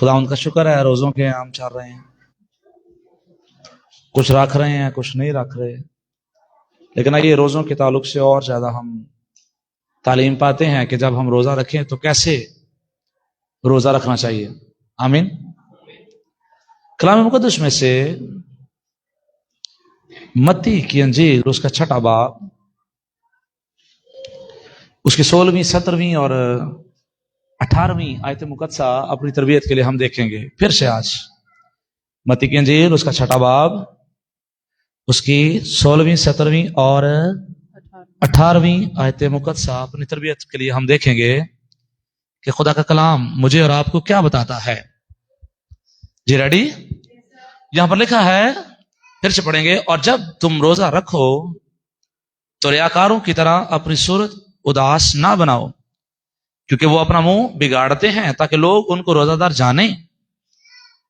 खुदा उनका शुक्र है, रोजों के आम चल रहे हैं, कुछ रख रहे हैं कुछ नहीं रख रहे। लेकिन आइए रोजों के ताल्लुक से और ज्यादा हम तालीम पाते हैं कि जब हम रोजा रखें तो कैसे रोजा रखना चाहिए। आमीन। कलाम मुकद्दस में से मत्ती की अंजील उसका 6वां बाब उसकी 16वीं 17वीं और 18वीं आयत मुकद्दसा अपनी तरबियत के लिए हम देखेंगे फिर से आज। मत्ती की अंजील उसका 6वां बाब उसकी 16वीं 17वीं और 18वीं आयत मुकद्दसा अपनी तरबियत के लिए हम देखेंगे कि खुदा का कलाम मुझे और आपको क्या बताता है। जी रेडी? यहां पर लिखा है, फिर से पढ़ेंगे। और जब तुम रोजा रखो तो रियाकारों की तरह अपनी सूरत उदास ना बनाओ, क्योंकि वो अपना मुंह बिगाड़ते हैं ताकि लोग उनको रोजादार जाने।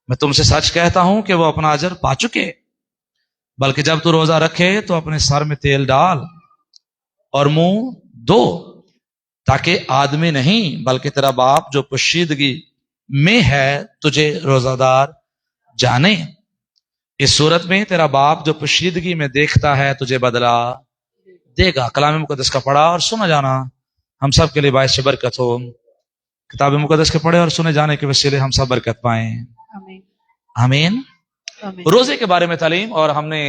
मैं तुमसे सच कहता हूं कि वो अपना अजर पा चुके। बल्कि जब तू रोजा रखे तो अपने सर में तेल डाल और मुंह धो, ताकि आदमी नहीं बल्कि तेरा बाप जो पोशीदगी में है तुझे रोजादार जाने। इस सूरत में तेरा बाप जो पोशीदगी में देखता है तुझे बदला देगा। कलाम मुकद्दस का पढ़ा और सुना जाना हम सब के लिए बायस बरकत हो। किताब मुकद्दस के पढ़े और सुने जाने के वसीले हम सब बरकत पाएं। आमीन। रोजे के बारे में तालीम, और हमने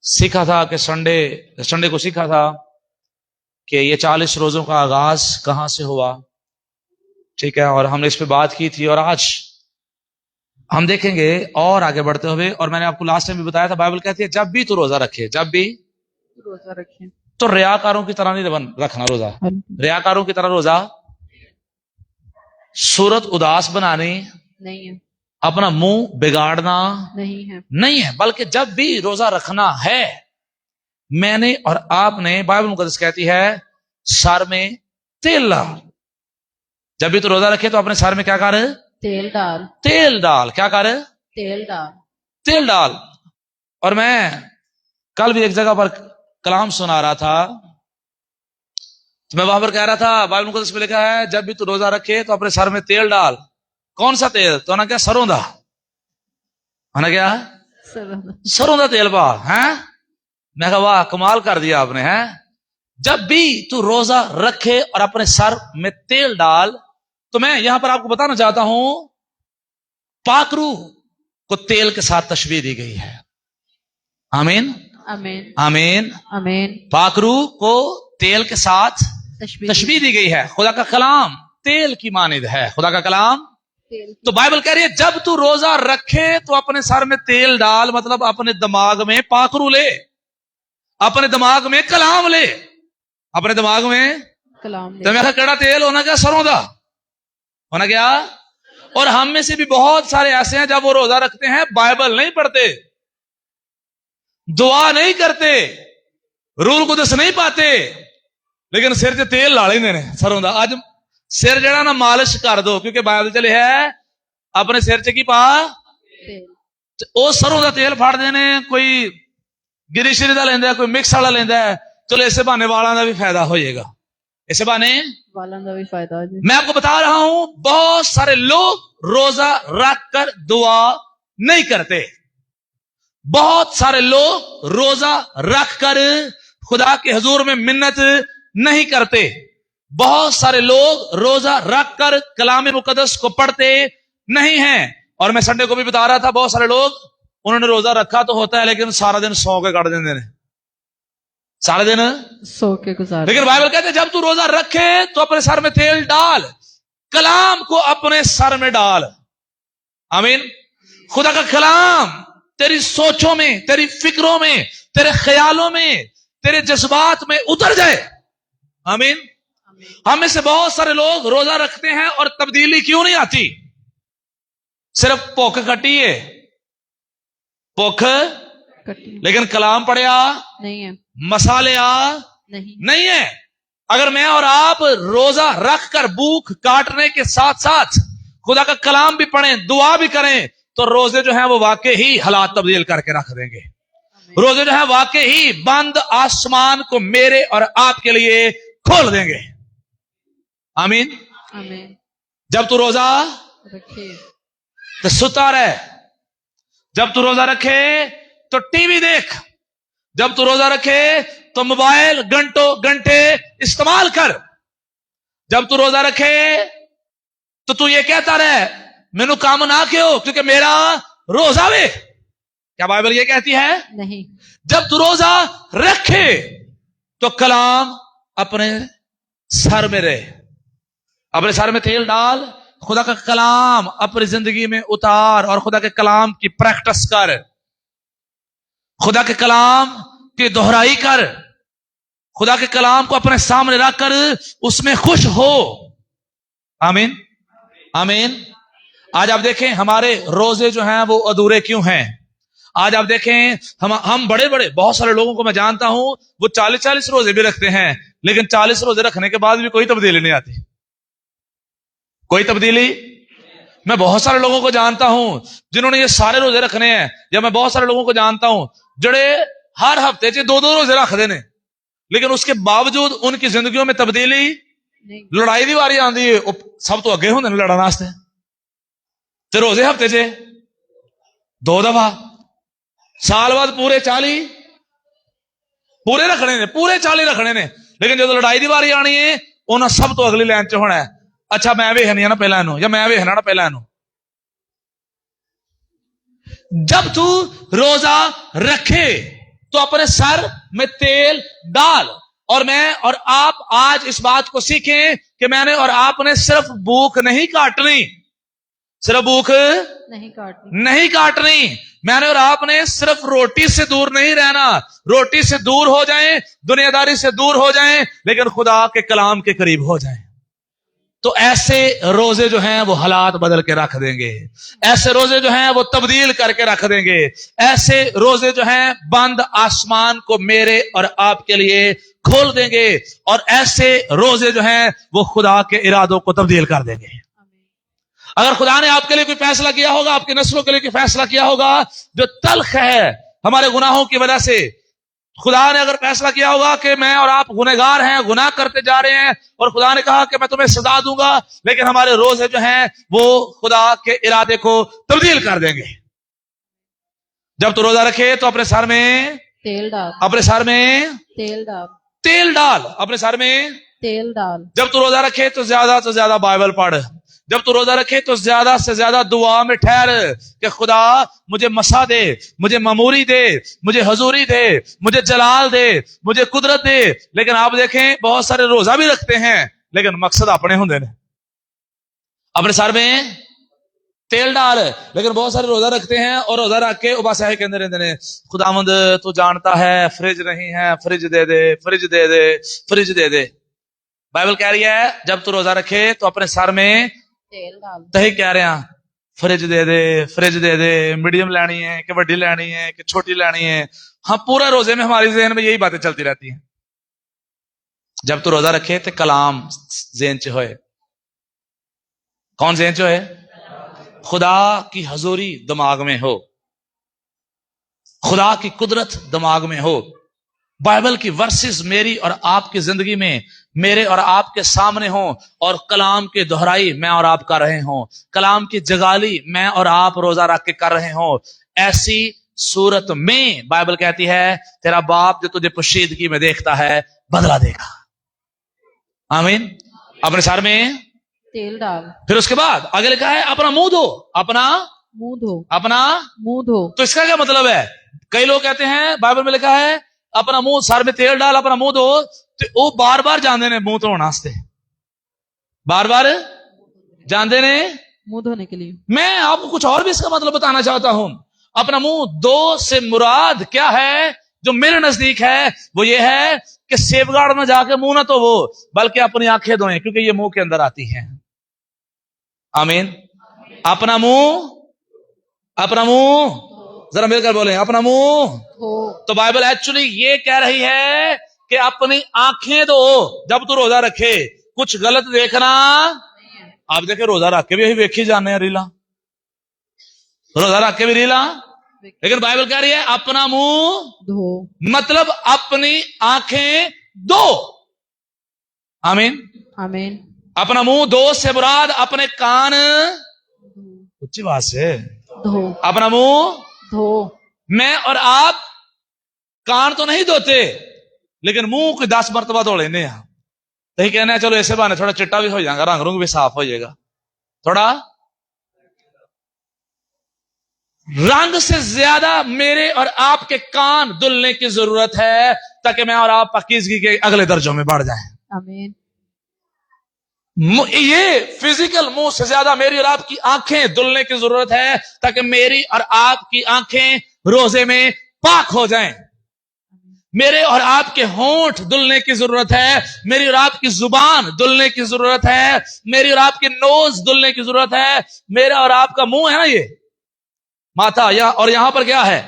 सीखा था कि संडे को सीखा था कि ये 40 रोजों का आगाज कहां से हुआ, ठीक है, और हमने इस पे बात की थी। और आज हम देखेंगे और आगे बढ़ते हुए। और मैंने आपको लास्ट टाइम भी बताया था, बाइबल कहती है जब भी तू रोजा रखे, जब भी रोजा रखें तो रियाकारों की तरह नहीं रखना रोजा। रियाकारों की तरह रोजा, सूरत उदास बनानी नहीं है, अपना मुंह बिगाड़ना नहीं है, बल्कि जब भी रोजा रखना है, मैंने और आपने, बाइबल मुकद्दस कहती है सर में तेल डाल। जब भी तू रोजा रखे तो अपने सर में क्या कर? तेल डाल। तेल डाल। क्या कर? तेल डाल। तेल डाल। और मैं कल भी एक जगह पर कलाम सुना रहा था, तो मैं वहां पर कह रहा था बाइबल मुकद्दस में लिखा है जब भी तू रोजा रखे तो अपने सर में तेल डाल। कौन सा तेल? तो ना क्या? सरों दा। है ना क्या? सरों दा तेल पा है। मैं कहा वाह, कमाल कर दिया आपने। है जब भी तू रोजा रखे और अपने सर में तेल डाल। तो मैं यहां पर आपको बताना चाहता हूं, पाकरू को तेल के साथ तशबीह दी गई है। आमीन आमीन आमीन आमीन। पाकरू को तेल के साथ तशबीह दी गई है। खुदा का कलाम तेल की मानिद है। खुदा का कलाम तो बाइबल कह रही है जब तू रोजा रखे तो अपने सर में तेल डाल, मतलब अपने दिमाग में पाकरू ले, अपने दिमाग में कलाम ले, अपने दिमाग में कलाम ले। तो मैं केड़ा तेल होना क्या? सरों दा होना क्या? और हम में से भी बहुत सारे ऐसे हैं जब वो रोजा रखते हैं बाइबल नहीं पढ़ते, दुआ नहीं करते, रूल कुदस नहीं पाते, लेकिन सिर से तेल ला लेंगे ने सरों दा। आज सिर जड़ा ना मालिश कर दो, क्योंकि बाइबल चले है अपने सिर च की पा ओ सरों दा तेल फाड़ देने। कोई गिरी शिरी दा लेंदा है, कोई मिक्स वाला लेंदा है। चलो इसे बहाने वालों का भी फायदा हो जाएगा, इसे बहाने वालों का भी फायदा हो जाएगा। मैं आपको बता रहा हूं बहुत सारे लोग रोजा रख कर दुआ नहीं करते। बहुत सारे लोग रोजा रख कर खुदा के हुजूर में मिन्नत नहीं करते। बहुत सारे लोग रोजा रख कर कलाम मुकद्दस को पढ़ते नहीं हैं। और मैं संडे को भी बता रहा था, बहुत सारे लोग उन्होंने रोजा रखा तो होता है लेकिन सारा दिन सौ के काट देते हैं, सारा दिन सो के गुजार। लेकिन बाइबल कहते हैं जब तू रोजा रखे तो अपने सर में तेल डाल, कलाम को अपने सर में डाल। आमीन। खुदा का कलाम तेरी सोचों में, तेरी फिक्रों में, तेरे ख्यालों में, तेरे जज्बात में उतर जाए। आमीन। हम में से बहुत सारे लोग रोजा रखते हैं और तब्दीली क्यों नहीं आती? सिर्फ भुख कटी है, भुख, लेकिन कलाम पढ़िया नहीं है, मसाले नहीं है। अगर मैं और आप रोजा रख कर भूख काटने के साथ साथ खुदा का कलाम भी पढ़ें, दुआ भी करें, तो रोजे जो है वो वाकई ही हालात तब्दील करके रख देंगे। रोजे जो है वाकई ही बंद आसमान को मेरे और आपके लिए खोल देंगे। आमीन। आमीन। जब तू रोजा रखिए। तो सुता रहे। जब तू रोजा रखे तो टीवी देख, जब तू रोजा रखे तो मोबाइल घंटों घंटे इस्तेमाल कर, जब तू रोजा रखे तो तू ये कहता रहे मैनू काम ना क्यों क्योंकि मेरा रोजा वे। क्या बाइबल ये कहती है? नहीं। जब तू रोजा रखे तो कलाम अपने सर में रहे, अपने सर में तेल डाल, खुदा का कलाम अपनी जिंदगी में उतार और खुदा के कलाम की प्रैक्टिस कर, खुदा के कलाम की दोहराई कर, खुदा के कलाम को अपने सामने रखकर उसमें खुश हो। आमीन आमीन। आज आप देखें हमारे रोजे जो हैं वो अधूरे क्यों हैं। आज आप देखें हम बड़े बड़े बहुत सारे लोगों को मैं जानता हूं वो 40-40 रोजे भी रखते हैं, लेकिन 40 रोजे रखने के बाद भी कोई तब्दीली नहीं आती, कोई तब्दीली। मैं बहुत सारे लोगों को जानता हूं जिन्होंने ये सारे रोजे रखने हैं, या मैं बहुत सारे लोगों को जानता हूं जड़े हर हफ्ते से 2-2 रोजे रख देने, लेकिन उसके बावजूद उनकी जिंदगियों में तब्दीली नहीं। लड़ाई दी वारी आंदी है, सब तो अगे होंगे लड़न वास्ते, ते रोजे हफ्ते से 2 दफा, साल बाद पूरे 40 पूरे रखने ने, पूरे 40 रखने ने, लेकिन जो लड़ाई दी वारी आनी है उन्हें सब तो अगली लाइन च होना है, अच्छा मैं वेखनी है ना पहला इनू, या मैं वेखना ना पहला इनू। जब तू रोजा रखे तो अपने सर में तेल डाल, और मैं और आप आज इस बात को सीखें कि मैंने और आपने सिर्फ भूख नहीं काटनी, सिर्फ भूख नहीं काटनी, मैंने और आपने सिर्फ रोटी से दूर नहीं रहना, रोटी से दूर हो जाएं, दुनियादारी से दूर हो जाएं, लेकिन खुदा के कलाम के करीब हो जाएं। तो ऐसे रोजे जो हैं वो हालात बदल के रख देंगे, ऐसे रोजे जो हैं वो तब्दील करके रख देंगे, ऐसे रोजे जो हैं बंद आसमान को मेरे और आपके लिए खोल देंगे, और ऐसे रोजे जो हैं वो खुदा के इरादों को तब्दील कर देंगे। अगर खुदा ने आपके लिए कोई फैसला किया होगा, आपकी नस्लों के लिए कोई फैसला किया होगा जो तल्ख है हमारे गुनाहों की वजह से, खुदा ने अगर फैसला किया होगा कि मैं और आप गुनहगार हैं, गुनाह करते जा रहे हैं, और खुदा ने कहा कि मैं तुम्हें सजा दूंगा, लेकिन हमारे रोजे जो हैं वो खुदा के इरादे को तब्दील कर देंगे। जब तू रोजा रखे तो अपने सर में तेल डाल, अपने सर में तेल डाल, अपने सर में तेल डाल। जब तू रोजा रखे तो ज्यादा से ज्यादा बाइबल पढ़, जब तू रोजा रखे तो ज्यादा से ज्यादा दुआ में ठहर कि खुदा मुझे मसा दे, मुझे ममूरी दे, मुझे हजूरी दे, मुझे जलाल दे, मुझे कुदरत दे। लेकिन आप देखें बहुत सारे रोजा भी रखते हैं लेकिन मकसद अपने होंगे ने, अपने सर में तेल डाल, लेकिन बहुत सारे रोजा रखते हैं और रोजा रख के बस ऐसे कहते रहते हैं खुदावंद तू जानता है फ्रिज नहीं है, फ्रिज दे दे, फ्रिज दे दे, फ्रिज दे दे। बाइबल कह रही है जब तू रोजा रखे तो अपने सर में तेल डाल। तही कह रहे हैं फ्रिज दे दे, फ्रिज दे दे, मीडियम लेनी है कि बड़ी लेनी है कि छोटी लेनी है। हाँ, पूरा रोजे में हमारी ज़हन में यही बातें चलती रहती हैं। जब तू रोजा रखे तो कलाम ज़हन च होए। कौन ज़हन च होए? खुदा की हजूरी दिमाग में हो, खुदा की कुदरत दिमाग में हो, बाइबल की वर्सेस मेरी और आपकी जिंदगी में मेरे और आपके सामने हो, और कलाम की दोहराई मैं और आप कर रहे हो, कलाम की जगाली मैं और आप रोजा रख के कर रहे हो। ऐसी सूरत में बाइबल कहती है तेरा बाप जो तुझे पोशीदगी में देखता है बदला देगा। आमीन। अपने सर में तेल डाल। फिर उसके बाद आगे लिखा है अपना मुंह धो, अपना मुंह धो, अपना मुंह धो। तो इसका क्या मतलब है? कई लोग कहते हैं बाइबल में लिखा है अपना मुंह, सर में तेल डाल, अपना मुंह धो, तो वो बार बार जाते ने मुंह धोने वास्ते, बार बार जाते ने मुंह धोने के लिए। मैं आपको कुछ और भी इसका मतलब बताना चाहता हूं। अपना मुंह दो से मुराद क्या है जो मेरे नजदीक है, वो ये है कि सेफगार्ड में जाके मुंह ना तो वो बल्कि अपनी आंखें धोएं, क्योंकि ये मुंह के अंदर आती हैं। आमीन। अपना मुंह, अपना मुंह, जरा मिलकर बोलें अपना मुंह। तो बाइबल एक्चुअली ये कह रही है कि अपनी आंखें दो जब तू रोजा रखे। कुछ गलत देखना, आप देखे रोजा रख के भी यही वेखी जाने रीला, रोजा रख के भी रीला, लेकिन बाइबल कह रही है अपना मुंह धो, मतलब अपनी आंखें दो। आमीन आमीन। अपना मुंह दो से मुराद अपने कान اچھی بات سے धो اپنا منہ धो میں اور آپ کان تو نہیں دھوتے لیکن منہ کو 10 مرتبہ دھو لینے ہیں تو ہی کہنا ہے چلو ایسے بہانے تھوڑا چٹا بھی ہو جائے گا رنگ رنگ بھی صاف ہو جائے گا تھوڑا رنگ سے زیادہ میرے اور آپ کے کان دھلنے کی ضرورت ہے تاکہ میں اور آپ پاکیزگی کے اگلے درجوں میں بڑھ جائیں آمین یہ فزیکل منہ سے زیادہ میری اور آپ کی آنکھیں دھلنے کی ضرورت ہے تاکہ میری اور آپ کی آنکھیں روزے میں پاک ہو جائیں میرے اور آپ کے ہونٹ دھلنے کی ضرورت ہے میری اور آپ کی زبان دھلنے کی ضرورت ہے میری اور آپ کی نوز دھلنے کی ضرورت ہے میرا اور آپ کا منہ ہے نا یہ ماتھا اور یہاں پر کیا ہے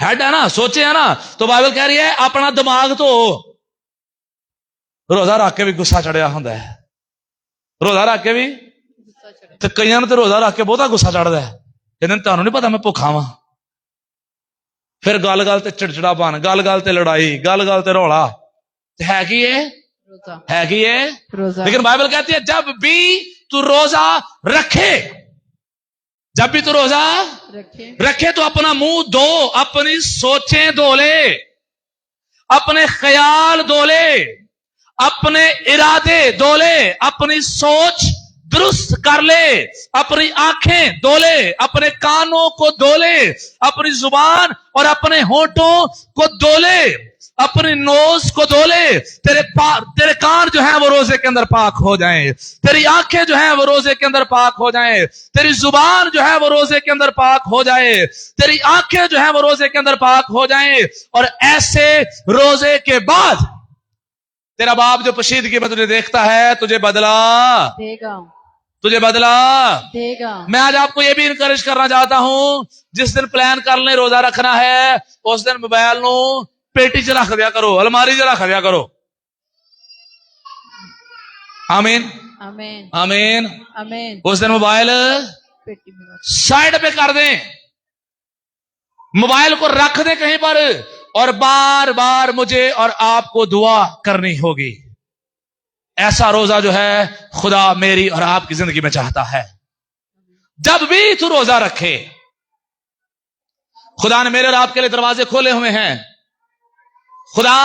ہیڈ ہے نا سوچے ہے نا تو بائبل کہہ رہی ہے اپنا دماغ تو روزہ رکھ کے بھی گسا چڑھیا ہوندا ہے روزہ رکھ کے بھی تے کئیاں نوں تے روزہ رکھ کے بہتا گسا چڑھدا ہے کہ تانوں نہیں پتا میں بھوکھا واں پھر گل گل تے چڑچڑا پن گل گل تے لڑائی گل گل تے رولا ہے کی یہ روزہ ہے کی یہ روزہ لیکن بائبل کہتی ہے جب بھی تو روزہ رکھے جب بھی تو روزہ رکھے تو اپنا منہ دھو اپنی سوچیں دھو لے اپنے خیال دھو لے اپنے ارادے دھو لے اپنی سوچ درست کر لے اپنی آنکھیں دھو لے اپنے کانوں کو دھو لے اپنی زبان اور اپنے ہونٹوں کو دھو لے اپنی نوز کو دھو لے تیرے کان جو ہیں وہ روزے کے اندر پاک ہو جائیں تیری آنکھیں جو ہیں وہ روزے کے اندر پاک ہو جائیں تیری زبان جو ہے وہ روزے کے اندر پاک ہو جائے تیری آنکھیں جو ہیں وہ روزے کے اندر پاک ہو جائیں اور ایسے روزے کے بعد تیرا باپ جو پشیدگی میں تجھے دیکھتا ہے تجھے بدلا دے گا تجھے بدلا دے گا میں آج آپ کو یہ بھی انکریج کرنا چاہتا ہوں جس دن پلان کر لیں روزہ رکھنا ہے اس دن موبائل نو پیٹی چ رکھ دیا کرو الماری چ رکھ دیا کرو آمین آمین آمین آمین اس دن موبائل پیٹی میں رکھ سائڈ پہ کر دیں موبائل کو رکھ دیں کہیں پر اور بار بار مجھے اور آپ کو دعا کرنی ہوگی ایسا روزہ جو ہے خدا میری اور آپ کی زندگی میں چاہتا ہے جب بھی تو روزہ رکھے خدا نے میرے اور آپ کے لیے دروازے کھولے ہوئے ہیں خدا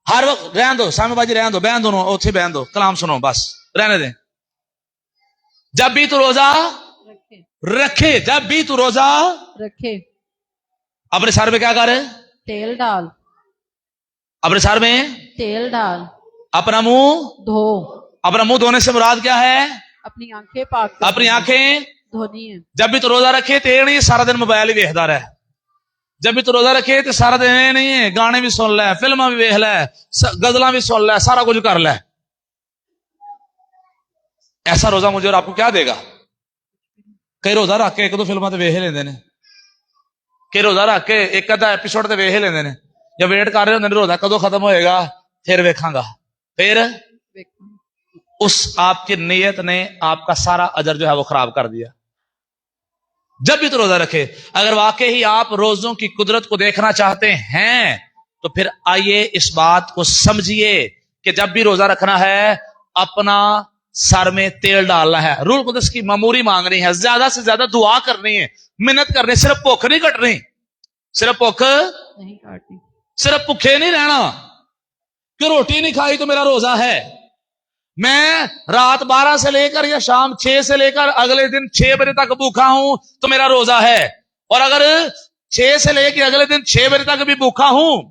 ہر وقت رہن دو سامنے باجی رہن دو بہن دونوں اوتھے بہن دو کلام سنو بس رہنے دیں جب بھی تو روزہ رکھے جب بھی تو روزہ رکھے اپنے سر میں کیا کرے تیل ڈال اپنے سر میں تیل ڈال اپنا منہ دھو اپنا منہ دھونے سے مراد کیا ہے اپنی آنکھیں پاک کر اپنی آنکھیں دھونی ہے جب بھی تو روزہ رکھے تو یہ نہیں سارا دن موبائل ہی ویکھدا رہے جب بھی تو روزہ رکھے تو سارا دن یہ نہیں ہے گانے بھی سن لے فلماں بھی ویکھ لے غزلاں بھی سن لے سارا کچھ کر لے ایسا روزہ مجھے اور آپ کو کیا دے گا کئی روزہ رکھ کے ایک دو فلماں تے ویکھ لیندے نے کہ روزہ رکھ کے ایک ادھا ایپیسوڈ تے ویکھ لیندے نے یا ویٹ کر رہے ہوندے نے روزہ کدو ختم ہوئے گا پھر ویکھاں گا پھر اس آپ کی نیت نے آپ کا سارا اجر جو ہے وہ خراب کر دیا جب بھی تو روزہ رکھے اگر واقعی آپ روزوں کی قدرت کو دیکھنا چاہتے ہیں تو پھر آئیے اس بات کو سمجھیے کہ جب بھی روزہ رکھنا ہے اپنا سر میں تیل ڈالنا ہے روح القدس کی معموری مانگنی ہے زیادہ سے زیادہ دعا کرنی ہے محنت کرنی صرف بھوک نہیں کٹنی صرف بھوک نہیں کاٹنی صرف بھوکے نہیں رہنا کہ روٹی نہیں کھائی تو میرا روزہ ہے میں رات 12 سے لے کر یا شام 6 سے لے کر اگلے دن 6 بجے تک بھوکا ہوں تو میرا روزہ ہے اور اگر 6 سے لے کے اگلے دن 6 بجے تک بھی بھوکا ہوں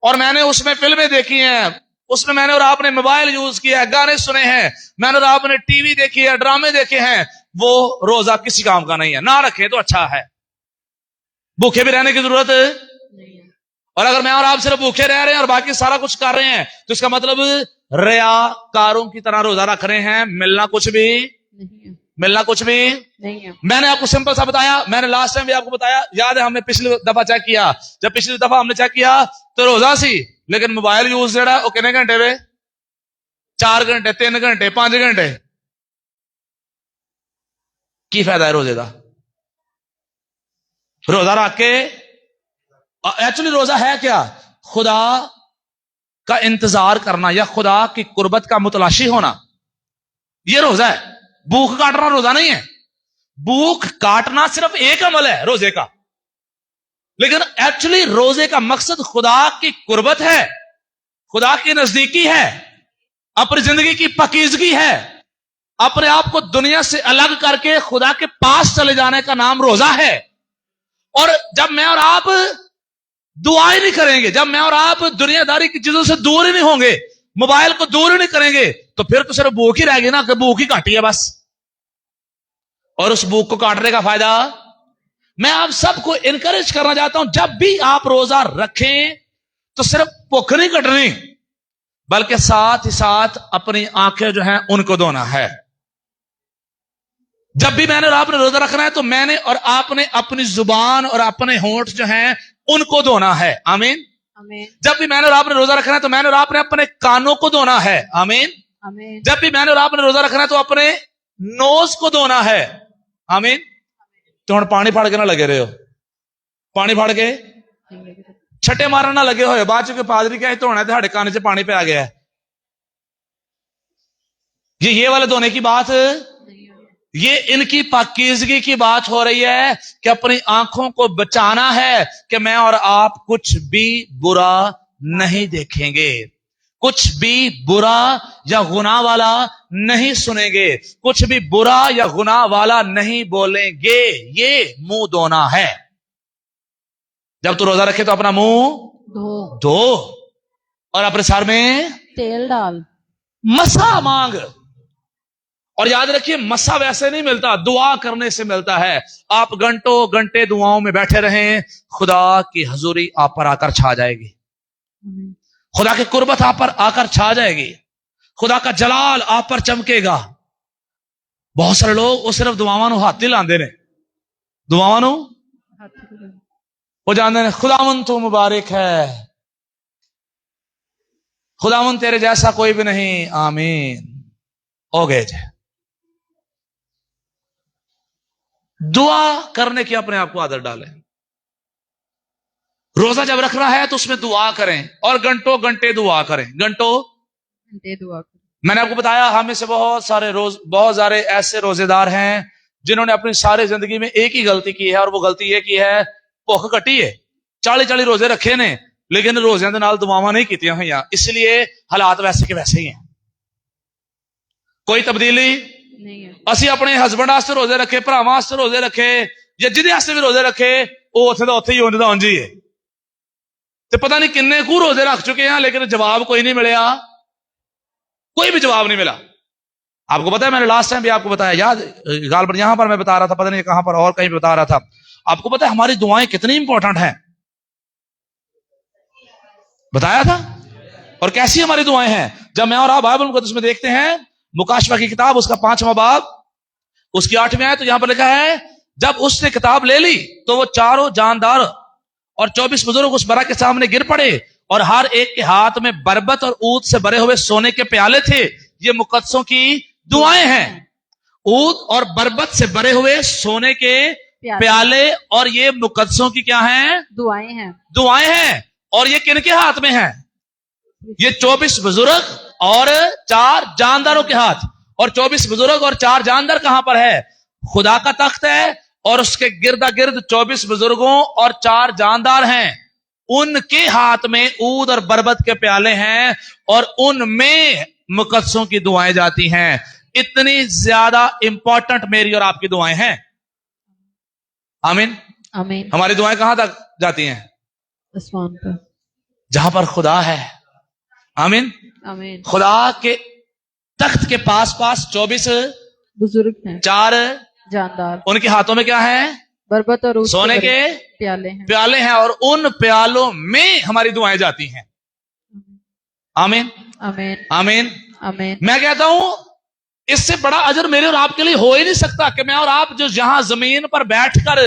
اور میں نے اس میں فلمیں دیکھی ہیں اس میں نے اور آپ نے موبائل یوز کیا ہے گانے سنے ہیں میں نے اور آپ نے ٹی وی دیکھی ہے ڈرامے دیکھے ہیں وہ روزہ کسی کام کا نہیں ہے نہ رکھے تو اچھا ہے بھوکے بھی رہنے کی ضرورت نہیں ہے اور اگر میں اور آپ صرف بھوکے رہ رہے ہیں اور باقی سارا کچھ کر رہے ہیں تو اس کا مطلب ریاکاروں کی طرح روزہ رکھ رہے ہیں ملنا کچھ بھی نہیں ہے ملنا کچھ بھی نہیں ہے میں نے آپ کو سمپل سا بتایا میں نے لاسٹ ٹائم بھی آپ کو بتایا یاد ہے ہم نے پچھلی دفعہ چیک کیا جب پچھلی دفعہ ہم نے چیک کیا تو روزہ سی لیکن موبائل یوز جڑا وہ کتنے گھنٹے وے 4 گھنٹے 3 گھنٹے 5 گھنٹے کی فائدہ ہے روزے کا روزہ رکھ کے ایکچولی روزہ ہے کیا خدا کا انتظار کرنا یا خدا کی قربت کا متلاشی ہونا یہ روزہ ہے भूख काटना रोजा नहीं है। भूख काटना सिर्फ एक अमल है रोजे का, लेकिन एक्चुअली रोजे का मकसद खुदा की कुर्बत है, खुदा की नजदीकी है, अपनी जिंदगी की पाकीज़गी है, अपने आप को दुनिया से अलग करके खुदा के पास चले जाने का नाम रोजा है। और जब मैं और आप दुआ ही नहीं करेंगे, जब मैं और आप दुनियादारी की चीजों से दूर ही नहीं होंगे, मोबाइल को दूर ही नहीं करेंगे, तो फिर तो सिर्फ भूख ही रहेगी ना, कि भूख ही काटी है बस। और उस भूख को काटने का फायदा मैं आप सबको इनकरेज करना चाहता हूं, जब भी आप रोजा रखें तो सिर्फ भूख नहीं कटनी, बल्कि साथ ही साथ अपनी आंखें जो हैं उनको धोना है। जब भी मैंने और आपने रोजा रखना है तो मैंने और आपने अपनी जुबान और अपने होंठ जो हैं उनको धोना है। आमीन। आमीन। जब भी मैंने और आपने रोजा रखना है तो मैंने और आपने अपने कानों को धोना है। आमीन। आमीन। जब भी मैंने और आपने रोजा रखना है तो अपने नोज को धोना है। आमीन। तो हम पानी फाड़ के ना लगे रहे हो, पानी फाड़ के छट्टे मारन ना लगे हो, बाद चुके पादरी क्या धोना है, साढ़े कान से पानी पे आ गया है। ये वाले धोने की बात, ये इनकी पाकीज़गी की बात हो रही है कि अपनी आंखों को बचाना है कि मैं और आप कुछ भी बुरा नहीं देखेंगे, कुछ भी बुरा या गुनाह वाला नहीं सुनेंगे, कुछ भी बुरा या गुनाह वाला नहीं बोलेंगे। ये मुंह धोना है। जब तू रोजा रखे तो अपना मुंह धो और अपने सर में तेल डाल, मसा मांग। और याद रखिए, मसा वैसे नहीं मिलता, दुआ करने से मिलता है। आप घंटों घंटे दुआओं में बैठे रहें, खुदा की हजूरी आप पर आकर छा जाएगी, खुदा की कुर्बत आप पर आकर छा जाएगी, खुदा का जलाल आप पर चमकेगा। बहुत सारे लोग वो सिर्फ दुआवां नूं हाथ नहीं लांदे ने, दुआवां नूं वो जानते हैं खुदावन तू मुबारक है, खुदावन तेरे जैसा कोई भी नहीं, आमीन हो गए जे। दुआ करने की अपने आप को आदत डालें। रोजा जब रखना है तो उसमें दुआ करें और घंटों घंटे दुआ करें, घंटों घंटे दुआ करें। मैंने आपको बताया हम में से बहुत सारे ऐसे रोजेदार हैं जिन्होंने अपनी सारी जिंदगी में एक ही गलती की है, और वो गलती ये की है, भुख कटी है, 40 रोजे रखे ने, लेकिन रोजियां दे नाल दुआवां नहीं कीतियां हुई, इसलिए हालात वैसे के वैसे ही हैं, कोई तब्दीली नहीं है। ਅਸੀਂ ਆਪਣੇ ਹਸਬੰਡ ਵਾਸਤੇ ਰੋਜ਼ੇ ਰੱਖੇ, ਭਰਾਵਾਂ ਵਾਸਤੇ ਰੋਜ਼ੇ ਰੱਖੇ, ਜਾਂ ਜਿਹਦੇ ਵਾਸਤੇ ਵੀ ਰੋਜ਼ੇ ਰੱਖੇ, ਉਹ ਉੱਥੇ ਦਾ ਉੱਥੇ ਹੀ ਉਂਝ ਦਾ ਉਂਝ ਹੀ ਹੈ, ਤੇ ਪਤਾ ਨਹੀਂ ਕਿੰਨੇ ਕੁ ਰੋਜ਼ੇ ਰੱਖ ਚੁਕੇ हैं, लेकिन जवाब कोई नहीं मिला, कोई भी जवाब नहीं मिला। आपको पता है, मैंने लास्ट टाइम भी आपको बताया, याद गालबन यहां पर मैं बता रहा था, पता नहीं कहां पर और कहीं बता रहा था। आपको पता है हमारी दुआएं कितनी इंपॉर्टेंट हैं, बताया था। और कैसी हमारी दुआएं हैं, जब मैं और आप बाइबल मुकद्दस में देखते हैं, मुकाशवा की किताब उसका 5वां बाब उसकी 8वीं आयत, तो यहां पर लिखा है, जब उसने किताब ले ली तो वो चारों जानदार और 24 बुजुर्ग उस बरा के सामने गिर पड़े, और हर एक के हाथ में बरबत और ऊद से भरे हुए सोने के प्याले थे। ये मुकद्दसों की दुआएं हैं, ऊद और बरबत से भरे हुए सोने के प्याले, और ये मुकद्दसों की क्या हैं? दुआएं हैं, दुआएं हैं। और ये किनके हाथ में है? ये 24 बुजुर्ग और 4 जानदारों के हाथ। और 24 बुजुर्ग और 4 जानदार कहां पर है? खुदा का तख्त है, और उसके गिरदा गिर्द 24 बुजुर्गों और 4 जानदार हैं, उनके हाथ में ऊद और बरबत के प्याले हैं, और उनमें मुकद्दसों की दुआएं जाती हैं। इतनी ज्यादा इंपॉर्टेंट मेरी और आपकी दुआएं हैं। आमीन। आमीन। हमारी दुआएं कहां तक जाती हैं? आसमान पर, जहां पर खुदा है। आमीन। आमीन। खुदा के तख्त के पास 24 बुजुर्ग हैं, 4 जानदार, उनके हाथों में क्या है? बरबत और ऊद सोने के प्याले हैं, और उन प्यालों में हमारी दुआएं जाती हैं। आमीन। आमीन। आमीन। आमीन। मैं कहता हूं इससे बड़ा अजर मेरे और आपके लिए हो ही नहीं सकता कि मैं और आप जो यहां जमीन पर बैठकर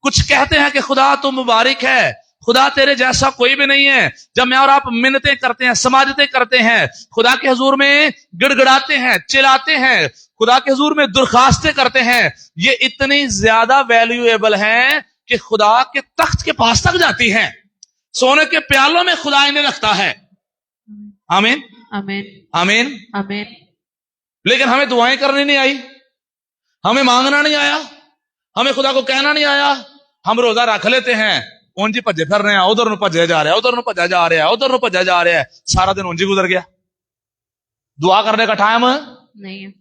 कुछ कहते हैं कि खुदा तू मुबारक है, खुदा तेरे जैसा कोई भी नहीं है। जब मैं और आप मिन्नतें करते हैं, समाजतें करते हैं, खुदा के हुजूर में गिड़गिड़ाते हैं, चिल्लाते हैं, खुदा के हुजूर में दरखास्तें करते हैं, ये इतनी ज्यादा वैल्यूएबल हैं कि खुदा के तख्त के पास तक जाती हैं। सोने के प्यालों में खुदा इन्हें रखता है। आमीन। आमीन। आमीन। आमीन। लेकिन हमें दुआएं करनी नहीं आई। हमें मांगना नहीं आया, हमें खुदा को कहना नहीं आया, हम रोजा रख लेते हैं, ਉਂਝ ਹੀ ਭੱਜੇ ਫਿਰ ਰਹੇ ਆ, ਉਧਰ ਨੂੰ ਭੱਜਿਆ ਜਾ ਰਿਹਾ, ਉਧਰ ਨੂੰ ਭੱਜਿਆ ਜਾ ਰਿਹਾ, ਉਧਰ ਨੂੰ ਭੱਜਿਆ ਜਾ ਰਿਹਾ, सारा दिन ਉਂਝ ही गुजर गया। दुआ करने का टाइम नहीं है।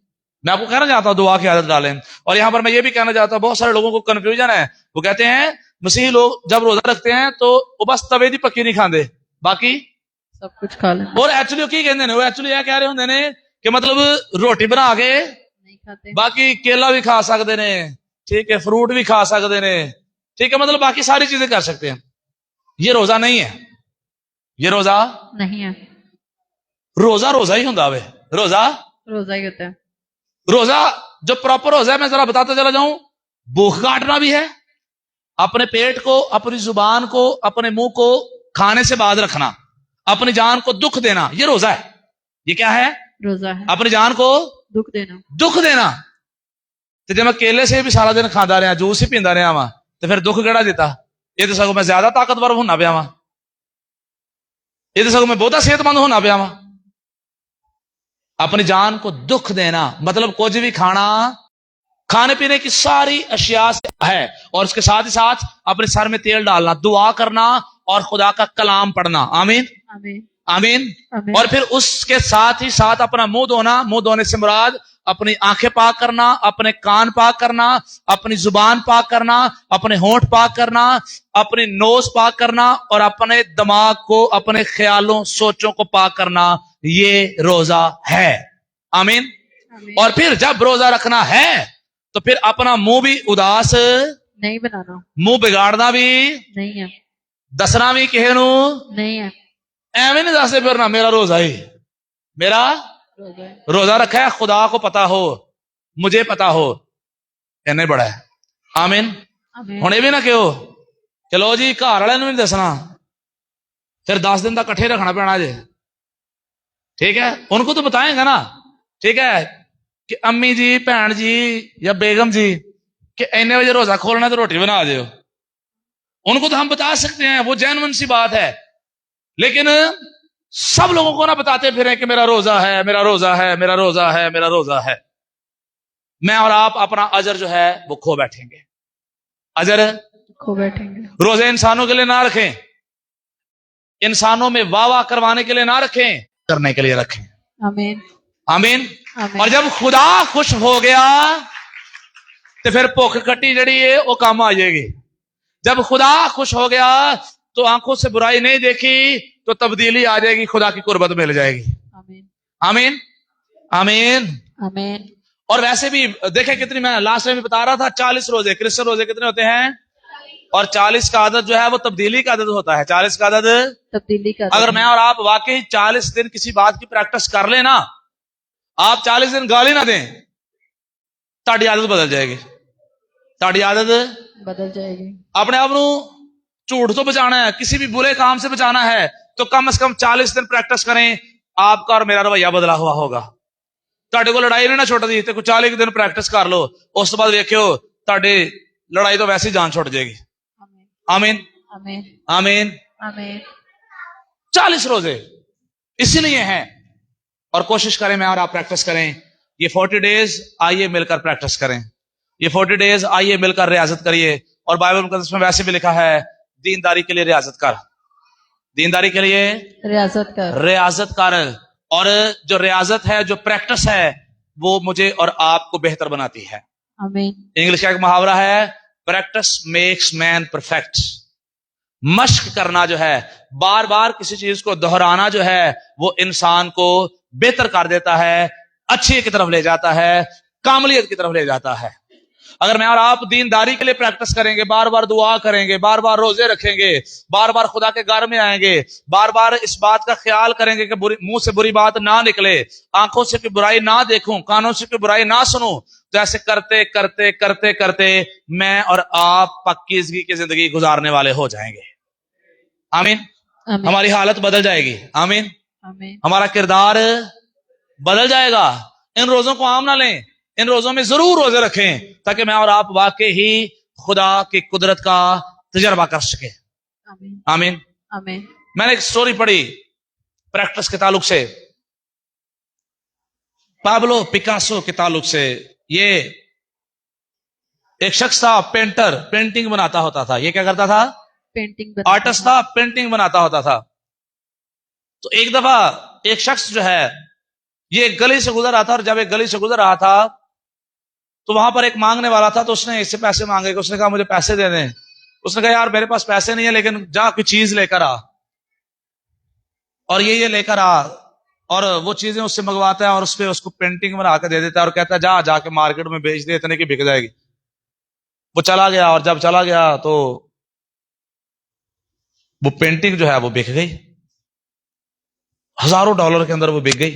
मैं आपको कहना चाहता हूं दुआ की आदत डालें। और यहां पर मैं ये भी कहना चाहता हूं, बहुत सारे लोगों को कंफ्यूजन है, वो कहते हैं मसीही लोग जब रोजा रखते हैं तो वो बस तवे दी पक्की नहीं खाते, बाकी सब कुछ खा लेते और एक्चुअली की कहते हैं, वो एक्चुअली यह कह रहे होंगे ने कि मतलब रोटी बना के नहीं खाते। बाकी केला भी खा सकते ने, ठीक है, फ्रूट भी खा सकते ने, ठीक है, मतलब बाकी सारी चीजें कर सकते हैं। ये रोजा नहीं है, ये रोजा नहीं है। रोजा रोजा ही होता है। रोजा रोजा ही होता है। रोजा जो प्रॉपर रोजा है, मैं जरा बताता चला जाऊं, भूख काटना भी है, अपने पेट को, अपनी जुबान को, अपने मुंह को खाने से बाद रखना, अपनी जान को दुख देना, ये रोजा है। ये क्या है? रोजा है। अपनी जान को दुख देना। दुख देना। तो जब मैं केले से भी सारा दिन खाता रहा, जूस ही पींदा रहा वा, तो फिर दुख केड़ा देता? ये तो सगों मैं ज्यादा ताकतवर होना पिया वा, ये तो सगों मैं बहुता सेहतमंद होना पिया वा। अपनी जान को दुख देना मतलब कुछ भी खाना, खाने पीने की सारी अशिया से है, और उसके साथ ही साथ अपने सर में तेल डालना, दुआ करना और खुदा का कलाम पढ़ना। आमीन आमीन आमीन। आमीन। और फिर उसके साथ ही साथ अपना मुंह धोना, मुंह धोने से मुराद अपनी आंखें पाक करना, अपने कान पाक करना, अपनी जुबान पाक करना, अपने होंठ पाक करना, अपनी नोज पाक करना और अपने दिमाग को, अपने ख्यालों सोचों को पाक करना। ये रोजा है। आमीन। आमीन। और फिर जब रोजा रखना है तो फिर अपना मुंह भी उदास नहीं बनाना, मुंह बिगाड़ना भी नहीं है। दसना भी किसे नू नहीं है। एवं नहीं दसते फिरना मेरा रोजा ही, मेरा रोजा है। रोजा रखा है, खुदा को पता हो, मुझे पता हो, इन्ने बड़ा है। आमीन। आमीन। हुणे भी ना कहो चलो जी घर वाले भी नहीं दसना, फिर 10 दिन तक कट्ठे रखना पैना जे, ठीक है, उनको तो बताएंगे ना, ठीक है, कि अम्मी जी, भैन जी या बेगम जी कि इन्ने बजे रोजा खोलना तो रोटी बना दो, उनको तो हम बता सकते हैं, वो जेन्युइन सी बात है। लेकिन सब लोगों को ना बताते फिरें कि मेरा रोजा है, मेरा रोजा है, मेरा रोजा है, मेरा रोजा है। मैं और आप अपना अजर जो है वो खो बैठेंगे। अजर खो बैठेंगे। रोजे इंसानों के लिए ना रखें, इंसानों में वाह वाह करवाने के लिए ना रखें, करने के लिए रखें। आमीन आमीन। आमीन। और जब खुदा खुश हो गया तो फिर भुख कट्टी जड़ी है वो काम आ जाएगी। जब खुदा खुश हो गया तो आंखों से बुराई नहीं देखी तो तब्दीली आ जाएगी, खुदा की कुर्बत मिल जाएगी। आमीन आमीन आमीन। आमीन। और वैसे भी देखे कितनी, मैं लास्ट टाइम बता रहा था 40 रोजे, क्रिश्चियन रोजे कितने होते हैं? और 40 का आदत जो है वो तब्दीली का आदत होता है। 40 का आदत तब्दीली का। अगर मैं और आप वाकई 40 दिन किसी बात की प्रैक्टिस कर लेना, आप 40 दिन गाली ना दें, ताड़ी आदत बदल जाएगी, ताड़ी आदत बदल जाएगी। अपने आप नू झूठ तो बचाना है, किसी भी बुरे काम से बचाना है तो कम से कम 40 दिन प्रैक्टिस करें, आपका और मेरा रवैया बदला हुआ होगा। ਤੁਹਾਡੇ को लड़ाई नहीं ना छुटती तो कुछ 40 दिन प्रैक्टिस कर लो, उस तो बाद देखियो ਤੁਹਾਡੇ लड़ाई तो वैसे ही जान छुट जाएगी। आमीन आमीन आमीन आमीन। 40 रोजे इसीलिए हैं, और कोशिश करें मैं और आप प्रैक्टिस करें। ये 40 डेज आइए मिलकर प्रैक्टिस करें, ये 40 डेज आइए मिलकर रियाजत करिए। और बाइबल मुकद्दस में वैसे भी लिखा है दीनदारी के लिए रियाजत कर, दीनदारी के लिए रियाजत कर, रियाजत कर। और जो रियाजत है, जो प्रैक्टिस है, वो मुझे और आपको बेहतर बनाती है। आमीन। इंग्लिश का एक मुहावरा है, प्रैक्टिस मेक्स मैन परफेक्ट। मश्क करना जो है, बार बार किसी चीज को दोहराना जो है, वो इंसान को बेहतर कर देता है, अच्छी की तरफ ले जाता है, कामलियत की तरफ ले जाता है। अगर मैं और आप दीनदारी के लिए प्रैक्टिस करेंगे, बार बार दुआ करेंगे, बार बार रोजे रखेंगे, बार बार खुदा के घर में आएंगे, बार बार इस बात का ख्याल करेंगे कि मुंह से बुरी बात ना निकले, आंखों से कोई बुराई ना देखूं, कानों से कोई बुराई ना सुनूं, तो ऐसे करते करते करते करते मैं और आप पाकीज़गी की जिंदगी गुजारने वाले हो जाएंगे। आमीन। आमीन। हमारी हालत बदल जाएगी। आमीन। आमीन। हमारा किरदार बदल जाएगा। इन रोजों को आम ना लें, इन रोजों में जरूर रोजे रखें ताकि मैं और आप वाकई ही खुदा की कुदरत का तजर्बा कर सके। आमीन आमीन आमीन। मैंने एक स्टोरी पढ़ी प्रैक्टिस के ताल्लुक से, पाब्लो पिकासो के ताल्लुक से। ये एक शख्स था पेंटर, पेंटिंग बनाता होता था। ये क्या करता था? पेंटिंग आर्टिस्ट था, पेंटिंग बनाता होता था। तो एक दफा एक शख्स जो है ये एक गली से गुजर रहा था, और जब एक गली से गुजर रहा था तो वहां पर एक मांगने वाला था। तो उसने इससे पैसे मांगे, उसने कहा मुझे पैसे दे दें। उसने कहा यार मेरे पास पैसे नहीं है, लेकिन जा कोई चीज लेकर आ, और ये लेकर आ, और वो चीजें उससे मंगवाता है और उस पर उसको पेंटिंग बना के दे देता है और कहता है जा जाके मार्केट में बेच दे, इतने की बिक जाएगी। वो चला गया, और जब चला गया तो वो पेंटिंग जो है वो बिक गई। $1000 के अंदर वो बिक गई।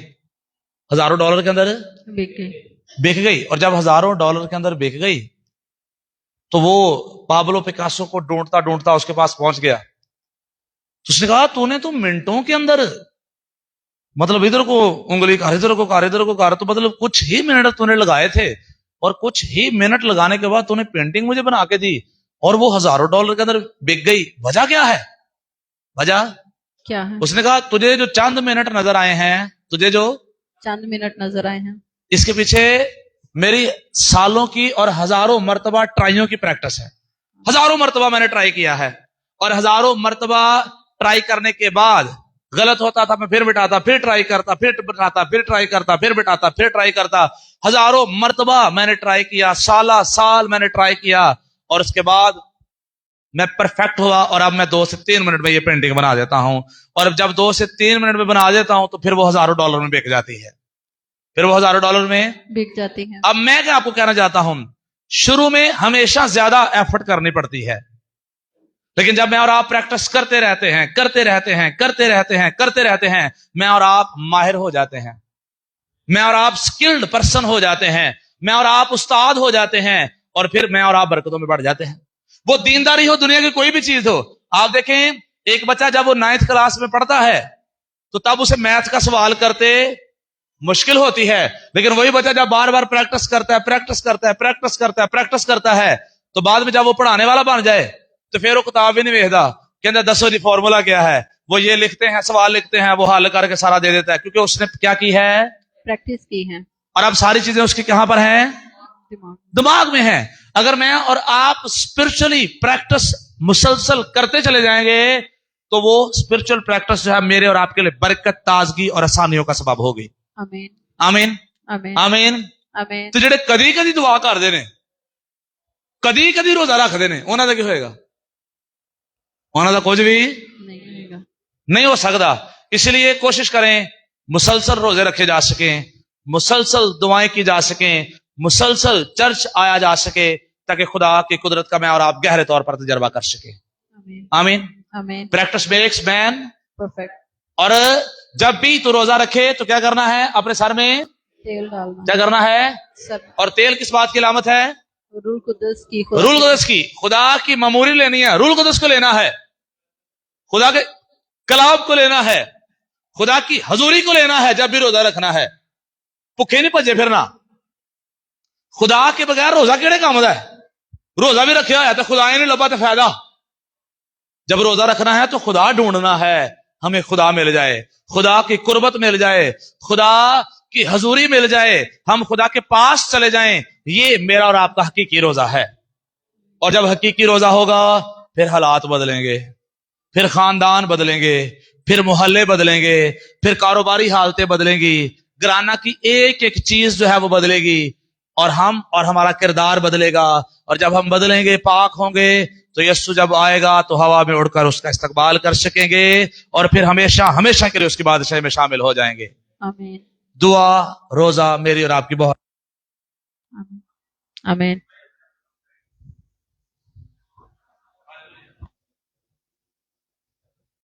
$1000 के अंदर बिक गई। और जब $1000 के अंदर बिक गई तो वो पाब्लो पिकासो को ढूंढता ढूंढता उसके पास पहुंच गया। तो उसने कहा तूने तो मिनटों के अंदर, मतलब इधर को उंगली कर, इधर को कर, इधर को कर, तो मतलब कुछ ही मिनट तूने लगाए थे, और कुछ ही मिनट लगाने के बाद तूने पेंटिंग मुझे बना के दी, और वो $1000 के अंदर बिक गई। वजह क्या है? वजह क्या है? उसने कहा तुझे जो चंद मिनट नजर आए हैं, तुझे जो चंद मिनट नजर आए हैं, इसके पीछे मेरी सालों की और हजारों मर्तबा ट्राइयों की प्रैक्टिस है। हजारों मर्तबा मैंने ट्राई किया है, और हजारों मर्तबा ट्राई करने के बाद गलत होता था, मैं फिर बिठाता, फिर ट्राई करता, फिर बिठाता, फिर ट्राई करता, फिर बिठाता, फिर ट्राई करता। हजारों मर्तबा मैंने ट्राई किया, साला साल मैंने ट्राई किया, और उसके बाद मैं परफेक्ट हुआ, और अब मैं 2 से 3 मिनट में ये पेंटिंग बना देता हूं। और जब 2 से 3 मिनट में बना देता हूं तो फिर वो $1000 में बिक जाती है, फिर वो $1000 में बिक जाती है। अब मैं क्या आपको कहना चाहता हूं, शुरू में हमेशा ज्यादा एफर्ट करनी पड़ती है, लेकिन जब मैं और आप प्रैक्टिस करते रहते हैं, करते रहते हैं, करते रहते हैं, करते रहते हैं, मैं और आप माहिर हो जाते हैं, मैं और आप स्किल्ड पर्सन हो जाते हैं, मैं और आप उस्ताद हो जाते हैं, और फिर मैं और आप बरकतों में बढ़ जाते हैं। वो दीनदारी हो, दुनिया की कोई भी चीज हो। आप देखें एक बच्चा जब वो 9th क्लास में पढ़ता है तो तब उसे मैथ का सवाल करते मुश्किल होती है, लेकिन वही बच्चा जब बार बार प्रैक्टिस करता है, प्रैक्टिस करता है, प्रैक्टिस करता है, प्रैक्टिस करता है, तो बाद में जब वो पढ़ाने वाला बन जाए तो फिर वो किताब भी नहीं वेखदा, कहता दसो जी फॉर्मूला क्या है, वो ये लिखते हैं, सवाल लिखते हैं, वो हल करके सारा दे देता है, क्योंकि उसने क्या की है? प्रैक्टिस की है। और अब सारी चीजें उसकी कहां पर हैं? दिमाग में है। अगर मैं और आप स्पिरिचुअली प्रैक्टिस मुसलसल करते चले जाएंगे तो वो स्पिरिचुअल प्रैक्टिस जो है मेरे और आपके लिए बरकत, ताजगी और आसानियों का सबब होगी। आमीन आमीन आमीन आमीन आमीन। तो जेडे कदी कदी दुआ कर देने, कदी कदी रोजा रख देने, उन्होंने क्या होएगा? उन्होंने कुछ भी नहीं हो सकता। इसलिए कोशिश करें मुसलसल रोजे रखे जा सकें, मुसलसल दुआएं की जा सकें, मुसलसल चर्च आया जा सके, ताकि खुदा की कुदरत का मैं और आप गहरे तौर पर तजर्बा कर सके। आमीन आमीन। Practice makes man perfect. और जब भी तू रोजा रखे तो क्या करना है? अपने सर में तेल डालना। क्या करना है? सर। और तेल किस बात की अलामत है? रूल कुदस की। रूल कुदस की, खुदा की ममूरी लेनी है, रूल कुदस को लेना है, खुदा के कलाम को लेना है, खुदा की हजूरी को लेना है। जब भी रोजा रखना है भुखे नहीं भजे फिरना। खुदा के बगैर रोजा केड़े काम दा है? रोजा भी रखा है तो खुदा ही नहीं लभा तो फायदा। जब रोजा रखना है तो खुदा ढूंढना है, हमें खुदा मिल जाए, खुदा की कुर्बत मिल जाए, खुदा की हजूरी मिल जाए, हम खुदा के पास चले जाएं। ये मेरा और आपका हकीकी रोजा है। और जब हकीकी रोजा होगा फिर हालात बदलेंगे, फिर खानदान बदलेंगे, फिर मोहल्ले बदलेंगे, फिर कारोबारी हालतें बदलेंगी, घराना की एक एक चीज जो है वो बदलेगी, और हम और हमारा किरदार बदलेगा। और जब हम बदलेंगे, पाक होंगे, तो यीशु जब आएगा तो हवा में उड़कर उसका इस्तकबाल कर सकेंगे, और फिर हमेशा हमेशा के लिए उसकी बादशाही में शामिल हो जाएंगे। आमीन। दुआ रोजा मेरी और आपकी बहुत। आमीन।